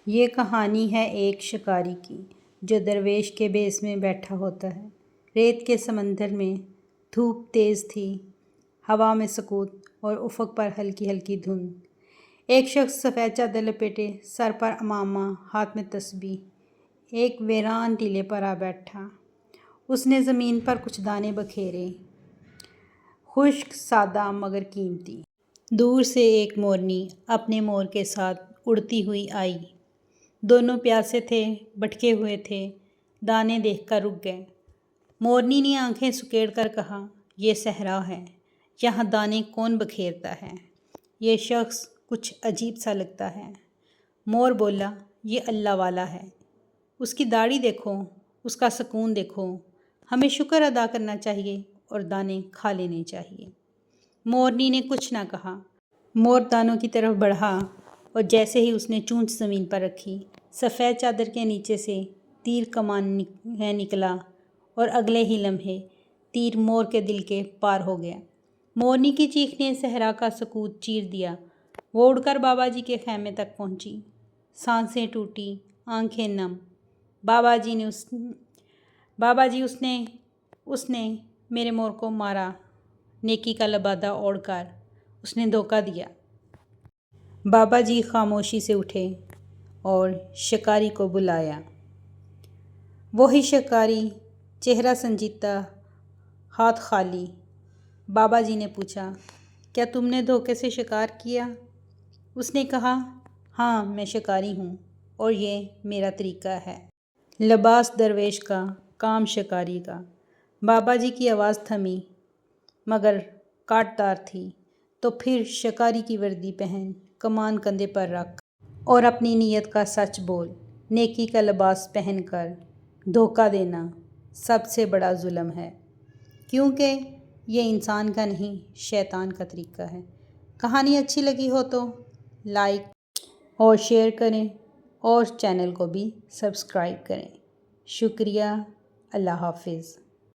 یہ کہانی ہے ایک شکاری کی جو درویش کے بیس میں بیٹھا ہوتا ہے۔ ریت کے سمندر میں دھوپ تیز تھی، ہوا میں سکوت اور افق پر ہلکی ہلکی دھند۔ ایک شخص سفید چادر لپیٹے، سر پر عمامہ، ہاتھ میں تسبیح، ایک ویران ٹیلے پر آ بیٹھا۔ اس نے زمین پر کچھ دانے بکھیرے، خشک، سادہ مگر قیمتی۔ دور سے ایک مورنی اپنے مور کے ساتھ اڑتی ہوئی آئی۔ دونوں پیاسے تھے، بھٹکے ہوئے تھے، دانے دیکھ کر رک گئے۔ مورنی نے آنکھیں سکیڑ کر کہا، یہ صحرا ہے، یہاں دانے کون بکھیرتا ہے؟ یہ شخص کچھ عجیب سا لگتا ہے۔ مور بولا، یہ اللہ والا ہے، اس کی داڑھی دیکھو، اس کا سکون دیکھو، ہمیں شکر ادا کرنا چاہیے اور دانے کھا لینے چاہیے۔ مورنی نے کچھ نہ کہا۔ مور دانوں کی طرف بڑھا اور جیسے ہی اس نے چونچ زمین پر رکھی، سفید چادر کے نیچے سے تیر کمان نکلا اور اگلے ہی لمحے تیر مور کے دل کے پار ہو گیا۔ مورنی کی چیخ نے صحرا کا سکوت چیر دیا۔ وہ اڑ کر بابا جی کے خیمے تک پہنچی۔ سانسیں ٹوٹی، آنکھیں نم۔ بابا جی اس نے میرے مور کو مارا، نیکی کا لبادہ اوڑھ کر اس نے دھوکہ دیا۔ بابا جی خاموشی سے اٹھے اور شکاری کو بلایا۔ وہی شکاری، چہرہ سنجیدہ، ہاتھ خالی۔ بابا جی نے پوچھا، کیا تم نے دھوکے سے شکار کیا؟ اس نے کہا، ہاں میں شکاری ہوں اور یہ میرا طریقہ ہے۔ لباس درویش کا، کام شکاری کا۔ بابا جی کی آواز تھمی مگر کاٹدار تھی۔ تو پھر شکاری کی وردی پہن، کمان کندھے پر رکھ اور اپنی نیت کا سچ بول۔ نیکی کا لباس پہن کر دھوکہ دینا سب سے بڑا ظلم ہے، کیونکہ یہ انسان کا نہیں، شیطان کا طریقہ ہے۔ کہانی اچھی لگی ہو تو لائک اور شیئر کریں اور چینل کو بھی سبسکرائب کریں۔ شکریہ۔ اللہ حافظ۔